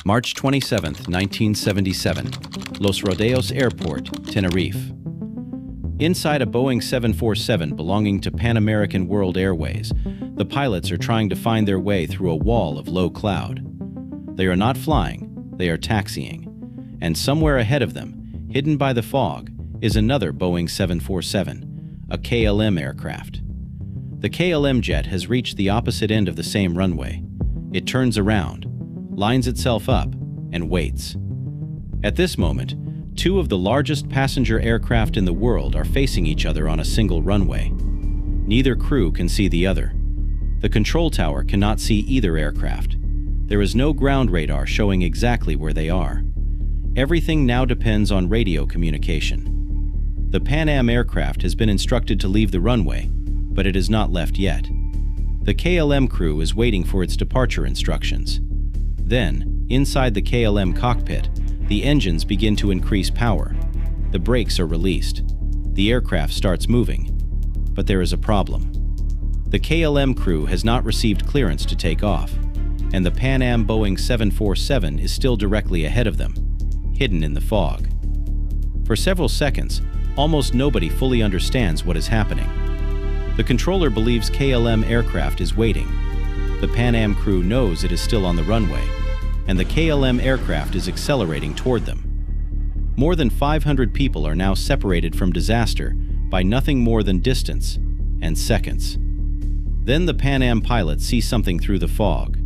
March 27, 1977, Los Rodeos Airport, Tenerife. Inside a Boeing 747 belonging to Pan American World Airways, the pilots are trying to find their way through a wall of low cloud. They are not flying, they are taxiing. And somewhere ahead of them, hidden by the fog, is another Boeing 747, a KLM aircraft. The KLM jet has reached the opposite end of the same runway. It turns around, lines itself up, and waits. At this moment, two of the largest passenger aircraft in the world are facing each other on a single runway. Neither crew can see the other. The control tower cannot see either aircraft. There is no ground radar showing exactly where they are. Everything now depends on radio communication. The Pan Am aircraft has been instructed to leave the runway, but it has not left yet. The KLM crew is waiting for its departure instructions. Then, inside the KLM cockpit, the engines begin to increase power. The brakes are released. The aircraft starts moving. But there is a problem. The KLM crew has not received clearance to take off, and the Pan Am Boeing 747 is still directly ahead of them, hidden in the fog. For several seconds, almost nobody fully understands what is happening. The controller believes KLM aircraft is waiting. The Pan Am crew knows it is still on the runway, and the KLM aircraft is accelerating toward them. More than 500 people are now separated from disaster by nothing more than distance and seconds. Then the Pan Am pilots see something through the fog.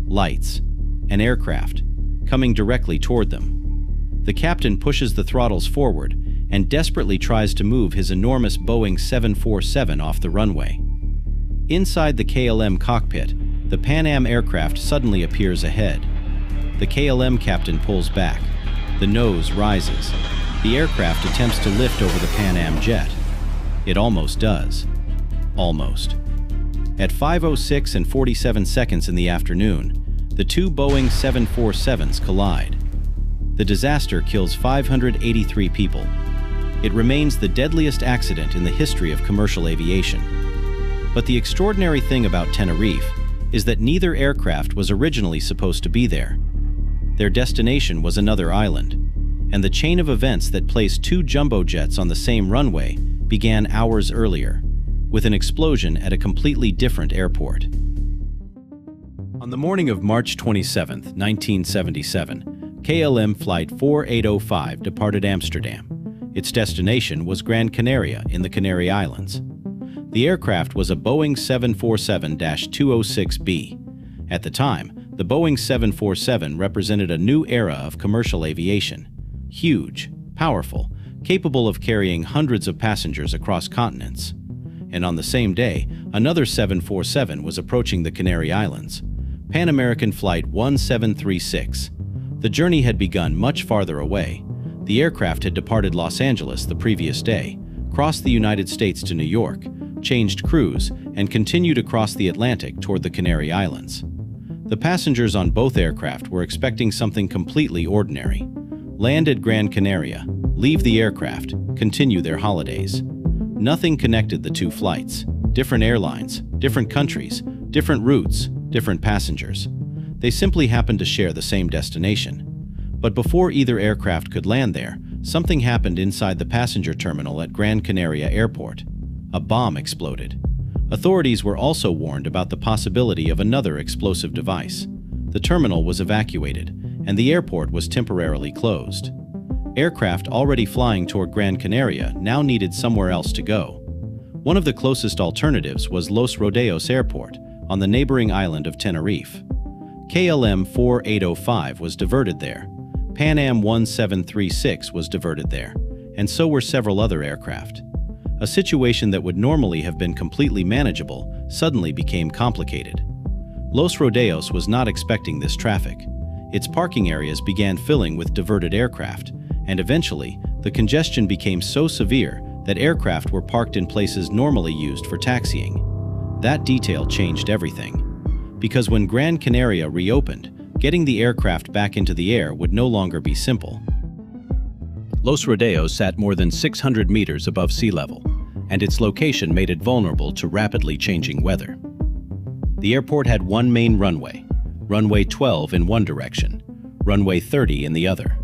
Lights. An aircraft, coming directly toward them. The captain pushes the throttles forward and desperately tries to move his enormous Boeing 747 off the runway. Inside the KLM cockpit, the Pan Am aircraft suddenly appears ahead. The KLM captain pulls back. The nose rises. The aircraft attempts to lift over the Pan Am jet. It almost does. Almost. At 5:06 and 47 seconds in the afternoon, the two Boeing 747s collide. The disaster kills 583 people. It remains the deadliest accident in the history of commercial aviation. But the extraordinary thing about Tenerife is that neither aircraft was originally supposed to be there. Their destination was another island, and the chain of events that placed two jumbo jets on the same runway began hours earlier, with an explosion at a completely different airport. On the morning of March 27, 1977, KLM Flight 4805 departed Amsterdam. Its destination was Gran Canaria in the Canary Islands. The aircraft was a Boeing 747-206B. At the time, the Boeing 747 represented a new era of commercial aviation. Huge, powerful, capable of carrying hundreds of passengers across continents. And on the same day, another 747 was approaching the Canary Islands, Pan American Flight 1736. The journey had begun much farther away. The aircraft had departed Los Angeles the previous day, crossed the United States to New York, changed crews, and continued across the Atlantic toward the Canary Islands. The passengers on both aircraft were expecting something completely ordinary. Land at Gran Canaria, leave the aircraft, continue their holidays. Nothing connected the two flights. Different airlines, different countries, different routes, different passengers. They simply happened to share the same destination. But before either aircraft could land there, something happened inside the passenger terminal at Gran Canaria Airport. A bomb exploded. Authorities were also warned about the possibility of another explosive device. The terminal was evacuated, and the airport was temporarily closed. Aircraft already flying toward Gran Canaria now needed somewhere else to go. One of the closest alternatives was Los Rodeos Airport, on the neighboring island of Tenerife. KLM 4805 was diverted there. Pan Am 1736 was diverted there, and so were several other aircraft. A situation that would normally have been completely manageable suddenly became complicated. Los Rodeos was not expecting this traffic. Its parking areas began filling with diverted aircraft, and eventually, the congestion became so severe that aircraft were parked in places normally used for taxiing. That detail changed everything. Because when Gran Canaria reopened, getting the aircraft back into the air would no longer be simple. Los Rodeos sat more than 600 meters above sea level, and its location made it vulnerable to rapidly changing weather. The airport had one main runway, runway 12 in one direction, runway 30 in the other.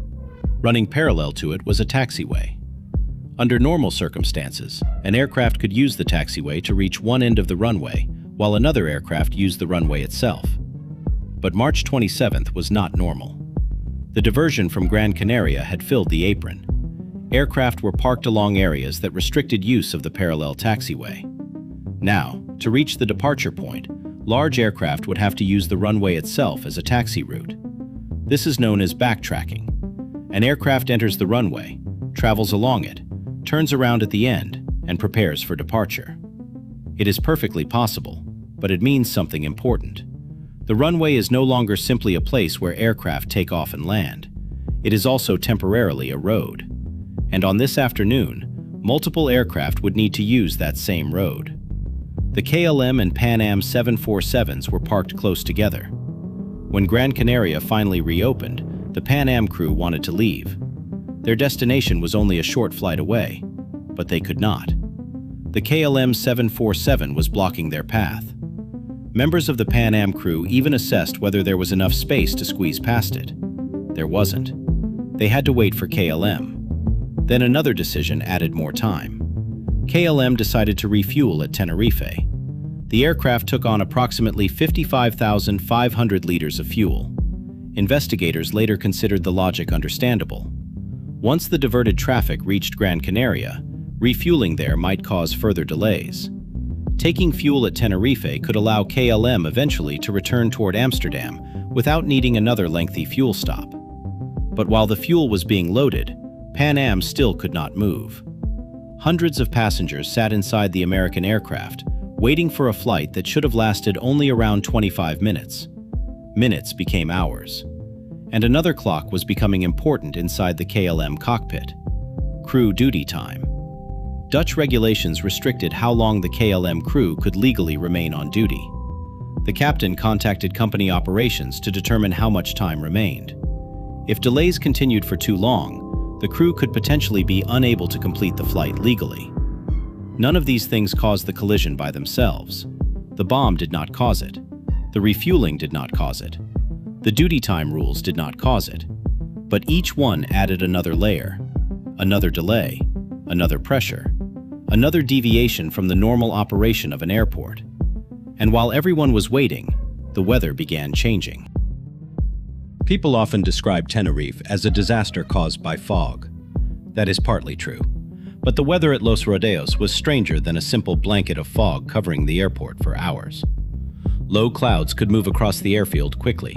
Running parallel to it was a taxiway. Under normal circumstances, an aircraft could use the taxiway to reach one end of the runway, while another aircraft used the runway itself. But March 27th was not normal. The diversion from Gran Canaria had filled the apron. Aircraft were parked along areas that restricted use of the parallel taxiway. Now, to reach the departure point, large aircraft would have to use the runway itself as a taxi route. This is known as backtracking. An aircraft enters the runway, travels along it, turns around at the end, and prepares for departure. It is perfectly possible, but it means something important. The runway is no longer simply a place where aircraft take off and land. It is also temporarily a road. And on this afternoon, multiple aircraft would need to use that same road. The KLM and Pan Am 747s were parked close together. When Gran Canaria finally reopened, the Pan Am crew wanted to leave. Their destination was only a short flight away, but they could not. The KLM 747 was blocking their path. Members of the Pan Am crew even assessed whether there was enough space to squeeze past it. There wasn't. They had to wait for KLM. Then another decision added more time. KLM decided to refuel at Tenerife. The aircraft took on approximately 55,500 liters of fuel. Investigators later considered the logic understandable. Once the diverted traffic reached Gran Canaria, refueling there might cause further delays. Taking fuel at Tenerife could allow KLM eventually to return toward Amsterdam without needing another lengthy fuel stop. But while the fuel was being loaded, Pan Am still could not move. Hundreds of passengers sat inside the American aircraft, waiting for a flight that should have lasted only around 25 minutes. Minutes became hours. And another clock was becoming important inside the KLM cockpit: crew duty time. Dutch regulations restricted how long the KLM crew could legally remain on duty. The captain contacted company operations to determine how much time remained. If delays continued for too long, the crew could potentially be unable to complete the flight legally. None of these things caused the collision by themselves. The bomb did not cause it. The refueling did not cause it. The duty time rules did not cause it. But each one added another layer, another delay, another pressure, another deviation from the normal operation of an airport. And while everyone was waiting, the weather began changing. People often describe Tenerife as a disaster caused by fog. That is partly true. But the weather at Los Rodeos was stranger than a simple blanket of fog covering the airport for hours. Low clouds could move across the airfield quickly.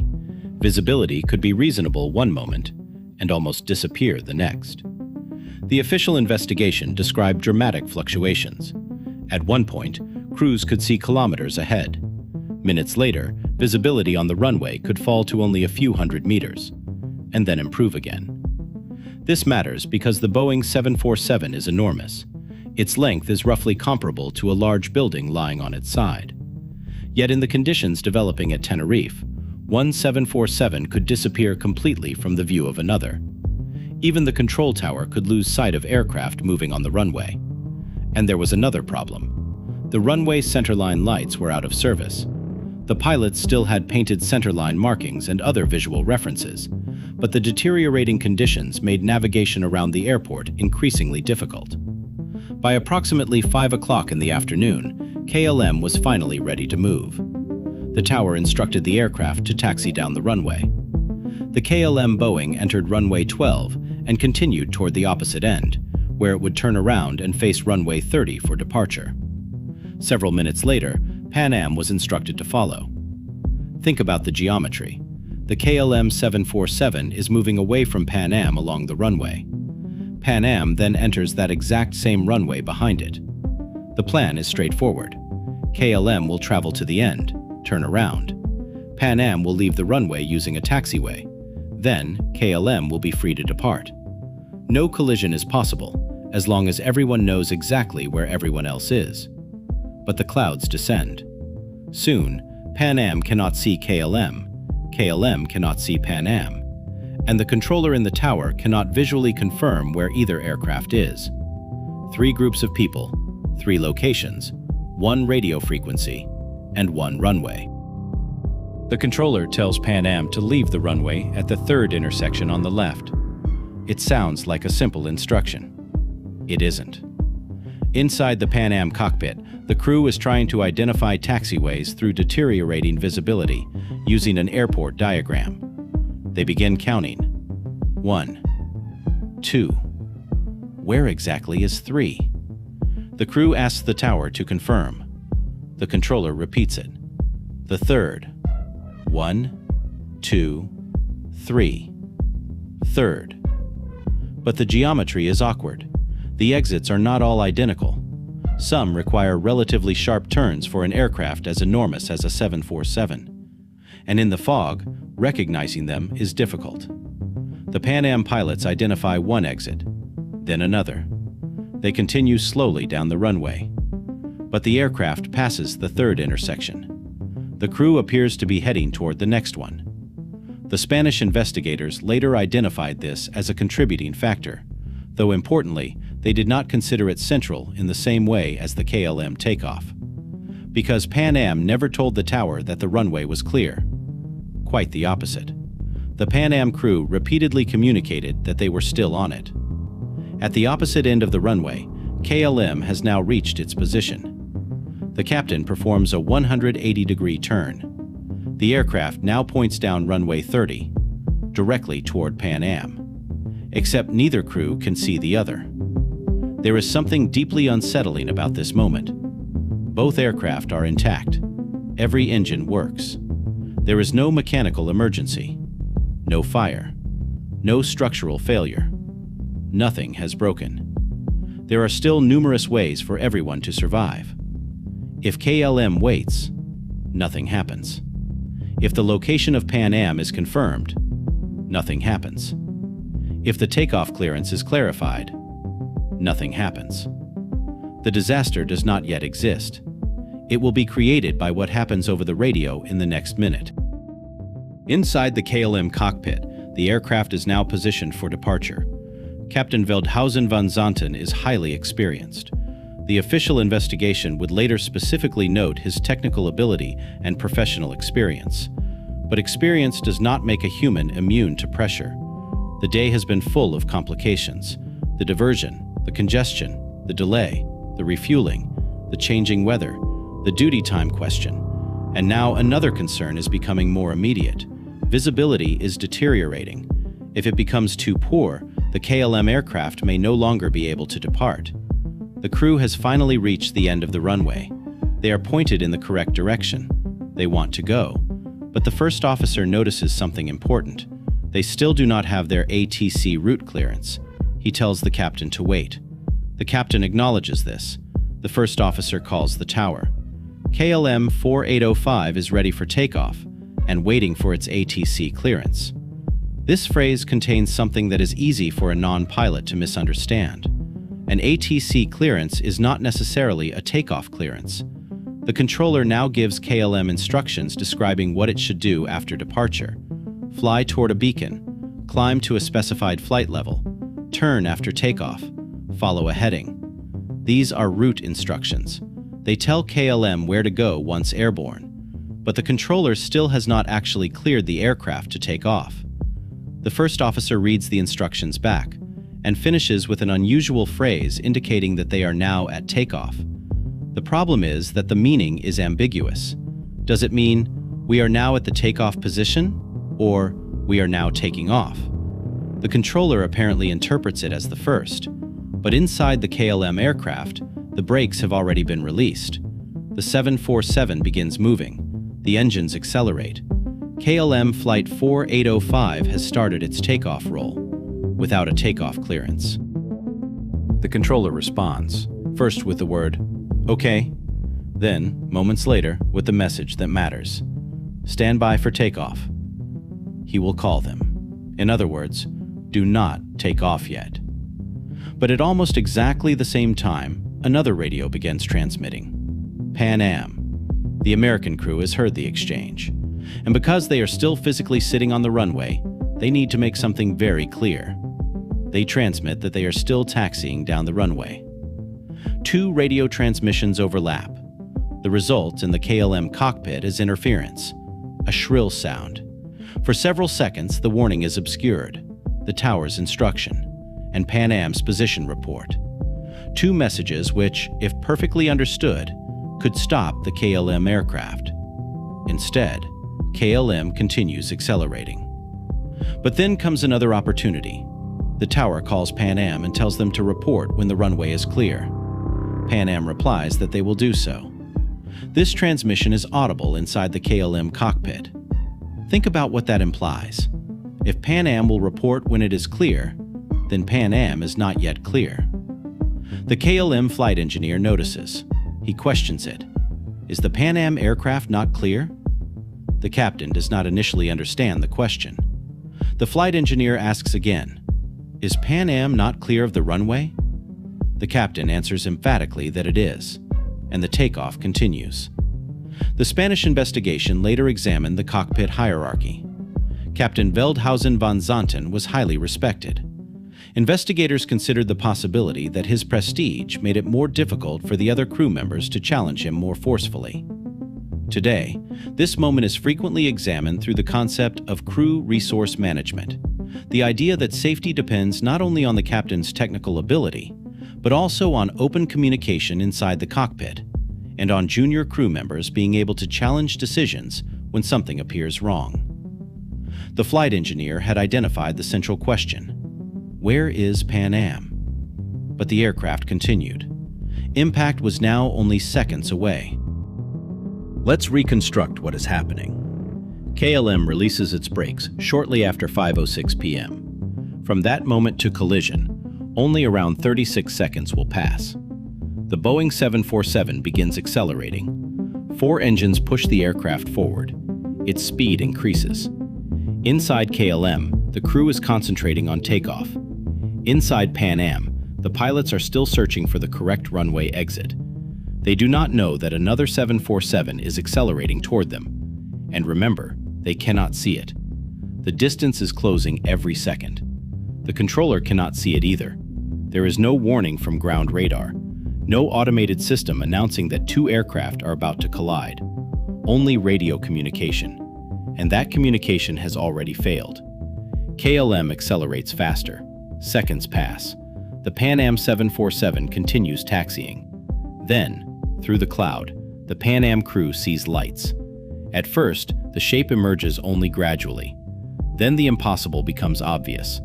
Visibility could be reasonable one moment and almost disappear the next. The official investigation described dramatic fluctuations. At one point, crews could see kilometers ahead. Minutes later, visibility on the runway could fall to only a few hundred meters, and then improve again. This matters because the Boeing 747 is enormous. Its length is roughly comparable to a large building lying on its side. Yet in the conditions developing at Tenerife, one 747 could disappear completely from the view of another. Even the control tower could lose sight of aircraft moving on the runway. And there was another problem. The runway centerline lights were out of service. The pilots still had painted centerline markings and other visual references, but the deteriorating conditions made navigation around the airport increasingly difficult. By approximately 5 o'clock in the afternoon, KLM was finally ready to move. The tower instructed the aircraft to taxi down the runway. The KLM Boeing entered runway 12 and continued toward the opposite end, where it would turn around and face runway 30 for departure. Several minutes later, Pan Am was instructed to follow. Think about the geometry. The KLM 747 is moving away from Pan Am along the runway. Pan Am then enters that exact same runway behind it. The plan is straightforward. KLM will travel to the end, turn around. Pan Am will leave the runway using a taxiway. Then, KLM will be free to depart. No collision is possible, as long as everyone knows exactly where everyone else is. But the clouds descend. Soon, Pan Am cannot see KLM, KLM cannot see Pan Am, and the controller in the tower cannot visually confirm where either aircraft is. 3 groups of people, 3 locations, 1 radio frequency, and 1 runway. The controller tells Pan Am to leave the runway at the third intersection on the left. It sounds like a simple instruction. It isn't. Inside the Pan Am cockpit, the crew is trying to identify taxiways through deteriorating visibility using an airport diagram. They begin counting. 1, 2. Where exactly is 3? The crew asks the tower to confirm. The controller repeats it. The third. 1, 2, 3. Third. But the geometry is awkward. The exits are not all identical. Some require relatively sharp turns for an aircraft as enormous as a 747. And in the fog, recognizing them is difficult. The Pan Am pilots identify one exit, then another. They continue slowly down the runway. But the aircraft passes the third intersection. The crew appears to be heading toward the next one. The Spanish investigators later identified this as a contributing factor, though importantly, they did not consider it central in the same way as the KLM takeoff. Because Pan Am never told the tower that the runway was clear. Quite the opposite. The Pan Am crew repeatedly communicated that they were still on it. At the opposite end of the runway, KLM has now reached its position. The captain performs a 180-degree turn. The aircraft now points down runway 30, directly toward Pan Am. Except neither crew can see the other. There is something deeply unsettling about this moment. Both aircraft are intact. Every engine works. There is no mechanical emergency. No fire. No structural failure. Nothing has broken. There are still numerous ways for everyone to survive. If KLM waits, nothing happens. If the location of Pan Am is confirmed, nothing happens. If the takeoff clearance is clarified, nothing happens. The disaster does not yet exist. It will be created by what happens over the radio in the next minute. Inside the KLM cockpit, the aircraft is now positioned for departure. Captain Veldhuizen van Zanten is highly experienced. The official investigation would later specifically note his technical ability and professional experience. But experience does not make a human immune to pressure. The day has been full of complications. The diversion, the congestion, the delay, the refueling, the changing weather, the duty time question. And now another concern is becoming more immediate. Visibility is deteriorating. If it becomes too poor, the KLM aircraft may no longer be able to depart. The crew has finally reached the end of the runway. They are pointed in the correct direction. They want to go. But the first officer notices something important. They still do not have their ATC route clearance. He tells the captain to wait. The captain acknowledges this. The first officer calls the tower. KLM 4805 is ready for takeoff and waiting for its ATC clearance. This phrase contains something that is easy for a non-pilot to misunderstand. An ATC clearance is not necessarily a takeoff clearance. The controller now gives KLM instructions describing what it should do after departure. Fly toward a beacon, climb to a specified flight level, turn after takeoff, follow a heading. These are route instructions. They tell KLM where to go once airborne, but the controller still has not actually cleared the aircraft to take off. The first officer reads the instructions back and finishes with an unusual phrase indicating that they are now at takeoff. The problem is that the meaning is ambiguous. Does it mean, we are now at the takeoff position, or we are now taking off? The controller apparently interprets it as the first, but inside the KLM aircraft, the brakes have already been released. The 747 begins moving. The engines accelerate. KLM Flight 4805 has started its takeoff roll, without a takeoff clearance. The controller responds, first with the word, "Okay," then, moments later, with the message that matters. "Stand by for takeoff." He will call them. In other words, do not take off yet. But at almost exactly the same time, another radio begins transmitting. Pan Am. The American crew has heard the exchange. And because they are still physically sitting on the runway, they need to make something very clear. They transmit that they are still taxiing down the runway. Two radio transmissions overlap. The result in the KLM cockpit is interference. a shrill sound. For several seconds, the warning is obscured, the tower's instruction, and Pan Am's position report. Two messages which, if perfectly understood, could stop the KLM aircraft. Instead, KLM continues accelerating. But then comes another opportunity. The tower calls Pan Am and tells them to report when the runway is clear. Pan Am replies that they will do so. This transmission is audible inside the KLM cockpit. Think about what that implies. If Pan Am will report when it is clear, then Pan Am is not yet clear. The KLM flight engineer notices. He questions it. Is the Pan Am aircraft not clear? The captain does not initially understand the question. The flight engineer asks again, "Is Pan Am not clear of the runway?" The captain answers emphatically that it is, and the takeoff continues. The Spanish investigation later examined the cockpit hierarchy. Captain Veldhausen von Zanten was highly respected. Investigators considered the possibility that his prestige made it more difficult for the other crew members to challenge him more forcefully. Today, this moment is frequently examined through the concept of crew resource management, the idea that safety depends not only on the captain's technical ability, but also on open communication inside the cockpit, and on junior crew members being able to challenge decisions when something appears wrong. The flight engineer had identified the central question: where is Pan Am? But the aircraft continued. Impact was now only seconds away. Let's reconstruct what is happening. KLM releases its brakes shortly after 5:06 p.m. From that moment to collision, only around 36 seconds will pass. The Boeing 747 begins accelerating. 4 engines push the aircraft forward. Its speed increases. Inside KLM, the crew is concentrating on takeoff. Inside Pan Am, the pilots are still searching for the correct runway exit. They do not know that another 747 is accelerating toward them. And remember, they cannot see it. The distance is closing every second. The controller cannot see it either. There is no warning from ground radar, no automated system announcing that 2 aircraft are about to collide. Only radio communication. And that communication has already failed. KLM accelerates faster. Seconds pass. The Pan Am 747 continues taxiing. Then, through the cloud, the Pan Am crew sees lights. At first, the shape emerges only gradually. Then the impossible becomes obvious.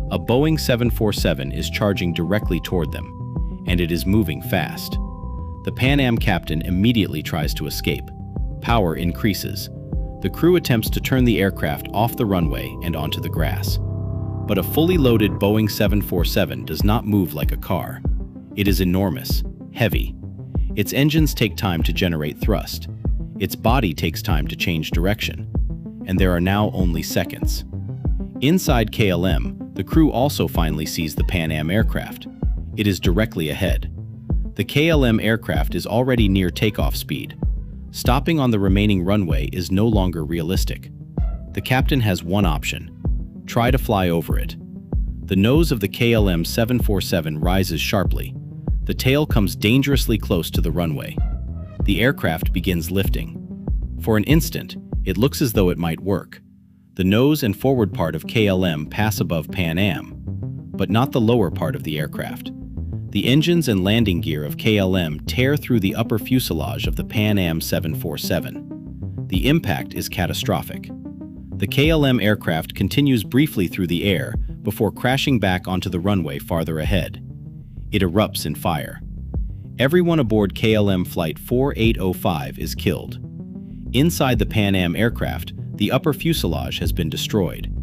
A Boeing 747 is charging directly toward them, and it is moving fast. The Pan Am captain immediately tries to escape. Power increases. The crew attempts to turn the aircraft off the runway and onto the grass. But a fully loaded Boeing 747 does not move like a car. It is enormous, heavy. Its engines take time to generate thrust. Its body takes time to change direction. And there are now only seconds. Inside KLM, the crew also finally sees the Pan Am aircraft. It is directly ahead. The KLM aircraft is already near takeoff speed. Stopping on the remaining runway is no longer realistic. The captain has one option: try to fly over it. The nose of the KLM 747 rises sharply. The tail comes dangerously close to the runway. The aircraft begins lifting. For an instant, it looks as though it might work. The nose and forward part of KLM pass above Pan Am, but not the lower part of the aircraft. The engines and landing gear of KLM tear through the upper fuselage of the Pan Am 747. The impact is catastrophic. The KLM aircraft continues briefly through the air before crashing back onto the runway farther ahead. It erupts in fire. Everyone aboard KLM Flight 4805 is killed. Inside the Pan Am aircraft, the upper fuselage has been destroyed.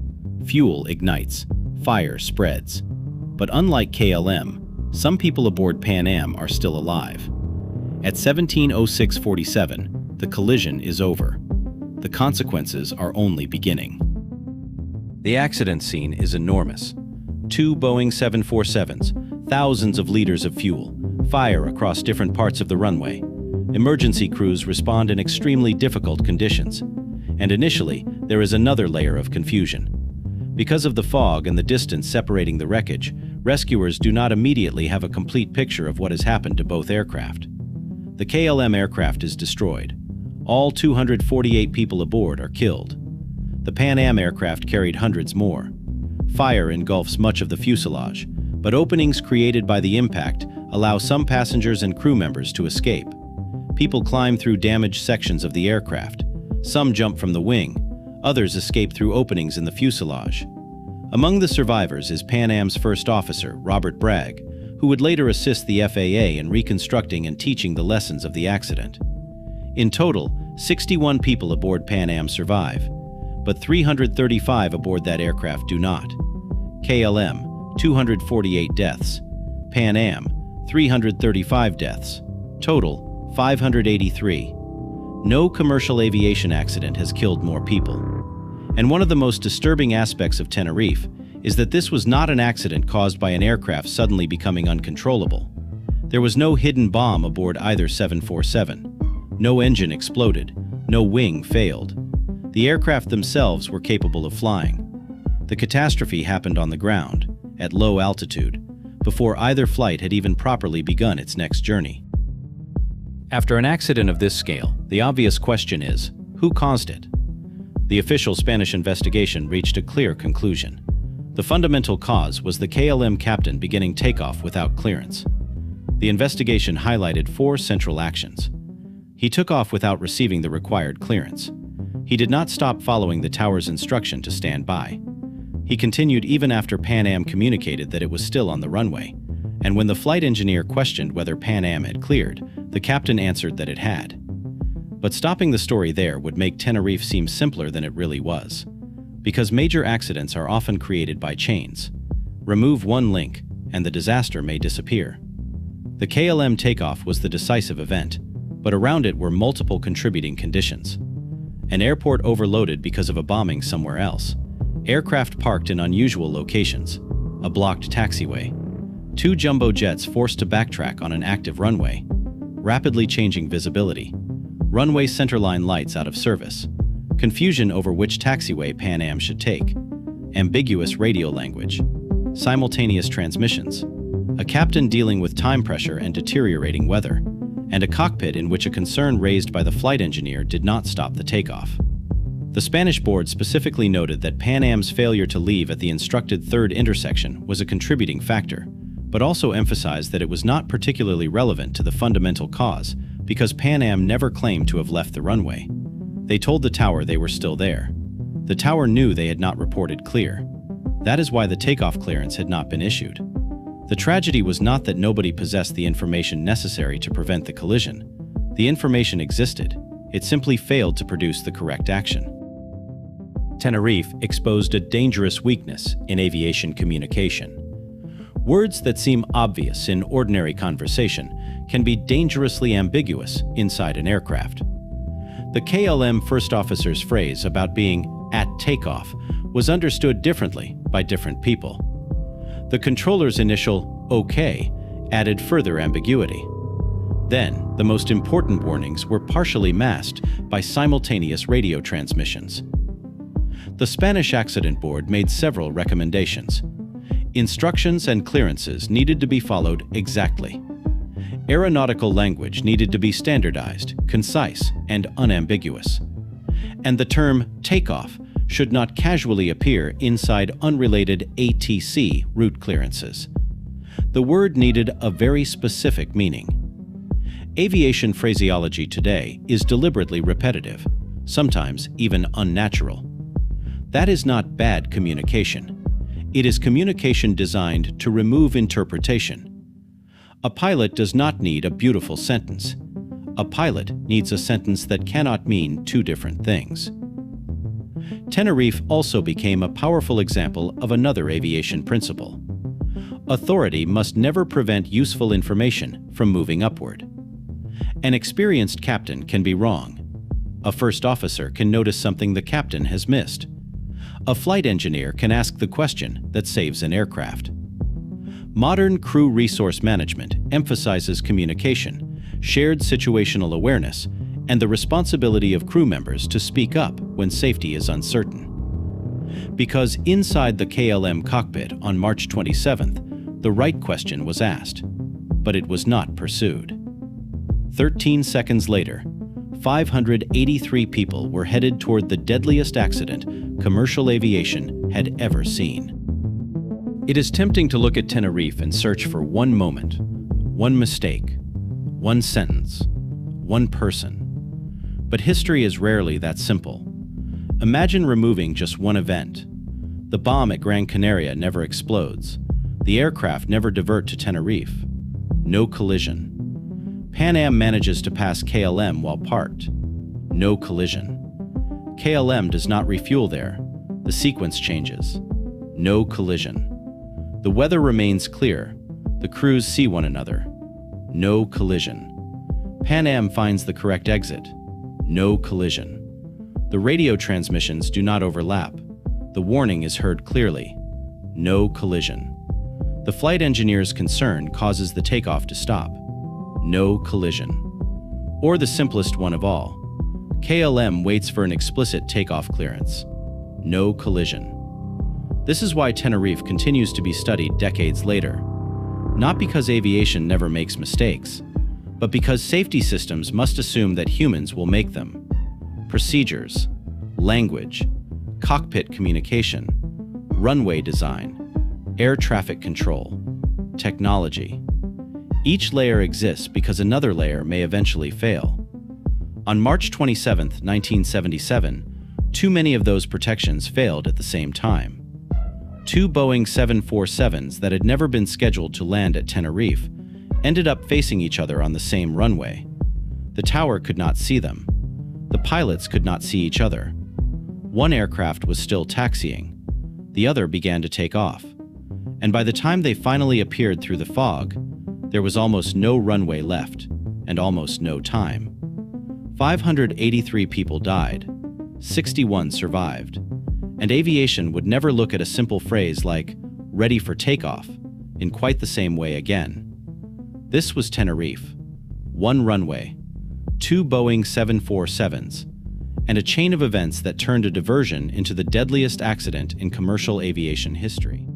Fuel ignites. Fire spreads. But unlike KLM, some people aboard Pan Am are still alive. At 17:06:47, the collision is over. The consequences are only beginning. The accident scene is enormous. 2 Boeing 747s, thousands of liters of fuel, fire across different parts of the runway. Emergency crews respond in extremely difficult conditions. And initially, there is another layer of confusion. Because of the fog and the distance separating the wreckage, rescuers do not immediately have a complete picture of what has happened to both aircraft. The KLM aircraft is destroyed. All 248 people aboard are killed. The Pan Am aircraft carried hundreds more. Fire engulfs much of the fuselage, but openings created by the impact allow some passengers and crew members to escape. People climb through damaged sections of the aircraft. Some jump from the wing. Others escape through openings in the fuselage. Among the survivors is Pan Am's first officer, Robert Bragg, who would later assist the FAA in reconstructing and teaching the lessons of the accident. In total, 61 people aboard Pan Am survive, but 335 aboard that aircraft do not. KLM, 248 deaths. Pan Am, 335 deaths. Total, 583. No commercial aviation accident has killed more people. And one of the most disturbing aspects of Tenerife is that this was not an accident caused by an aircraft suddenly becoming uncontrollable. There was no hidden bomb aboard either 747. No engine exploded. No wing failed. The aircraft themselves were capable of flying. The catastrophe happened on the ground, at low altitude, before either flight had even properly begun its next journey. After an accident of this scale, the obvious question is, who caused it? The official Spanish investigation reached a clear conclusion. The fundamental cause was the KLM captain beginning takeoff without clearance. The investigation highlighted 4 central actions. He took off without receiving the required clearance. He did not stop following the tower's instruction to stand by. He continued even after Pan Am communicated that it was still on the runway. And when the flight engineer questioned whether Pan Am had cleared, the captain answered that it had. But stopping the story there would make Tenerife seem simpler than it really was. Because major accidents are often created by chains. Remove one link, and the disaster may disappear. The KLM takeoff was the decisive event, but around it were multiple contributing conditions. An airport overloaded because of a bombing somewhere else. Aircraft parked in unusual locations. A blocked taxiway. 2 jumbo jets forced to backtrack on an active runway. Rapidly changing visibility. Runway centerline lights out of service. Confusion over which taxiway Pan Am should take. Ambiguous radio language. Simultaneous transmissions. A captain dealing with time pressure and deteriorating weather. And a cockpit in which a concern raised by the flight engineer did not stop the takeoff. The Spanish board specifically noted that Pan Am's failure to leave at the instructed third intersection was a contributing factor, but also emphasized that it was not particularly relevant to the fundamental cause because Pan Am never claimed to have left the runway. They told the tower they were still there. The tower knew they had not reported clear. That is why the takeoff clearance had not been issued. The tragedy was not that nobody possessed the information necessary to prevent the collision. The information existed. It simply failed to produce the correct action. Tenerife exposed a dangerous weakness in aviation communication. Words that seem obvious in ordinary conversation can be dangerously ambiguous inside an aircraft. The KLM first officer's phrase about being at takeoff was understood differently by different people. The controller's initial "OK" added further ambiguity. Then, the most important warnings were partially masked by simultaneous radio transmissions. The Spanish Accident Board made several recommendations. Instructions and clearances needed to be followed exactly. Aeronautical language needed to be standardized, concise, and unambiguous. And the term takeoff should not casually appear inside unrelated ATC route clearances. The word needed a very specific meaning. Aviation phraseology today is deliberately repetitive, sometimes even unnatural. That is not bad communication. It is communication designed to remove interpretation. A pilot does not need a beautiful sentence. A pilot needs a sentence that cannot mean 2 different things. Tenerife also became a powerful example of another aviation principle. Authority must never prevent useful information from moving upward. An experienced captain can be wrong. A first officer can notice something the captain has missed. A flight engineer can ask the question that saves an aircraft. Modern crew resource management emphasizes communication, shared situational awareness, and the responsibility of crew members to speak up when safety is uncertain. Because inside the KLM cockpit on March 27th, the right question was asked, but it was not pursued. 13 seconds later, 583 people were headed toward the deadliest accident commercial aviation had ever seen. It is tempting to look at Tenerife and search for one moment, one mistake, one sentence, one person. But history is rarely that simple. Imagine removing just one event. The bomb at Gran Canaria never explodes. The aircraft never divert to Tenerife. No collision. Pan Am manages to pass KLM while parked. No collision. KLM does not refuel there. The sequence changes. No collision. The weather remains clear. The crews see one another. No collision. Pan Am finds the correct exit. No collision. The radio transmissions do not overlap. The warning is heard clearly. No collision. The flight engineer's concern causes the takeoff to stop. No collision. Or the simplest one of all. KLM waits for an explicit takeoff clearance. No collision. This is why Tenerife continues to be studied decades later. Not because aviation never makes mistakes, but because safety systems must assume that humans will make them. Procedures, language, cockpit communication, runway design, air traffic control, technology. Each layer exists because another layer may eventually fail. On March 27, 1977, too many of those protections failed at the same time. Two Boeing 747s that had never been scheduled to land at Tenerife ended up facing each other on the same runway. The tower could not see them. The pilots could not see each other. One aircraft was still taxiing. The other began to take off. And by the time they finally appeared through the fog, there was almost no runway left and almost no time. 583 people died. 61 survived. And aviation would never look at a simple phrase like, "ready for takeoff," in quite the same way again. This was Tenerife. One runway, two Boeing 747s, and a chain of events that turned a diversion into the deadliest accident in commercial aviation history.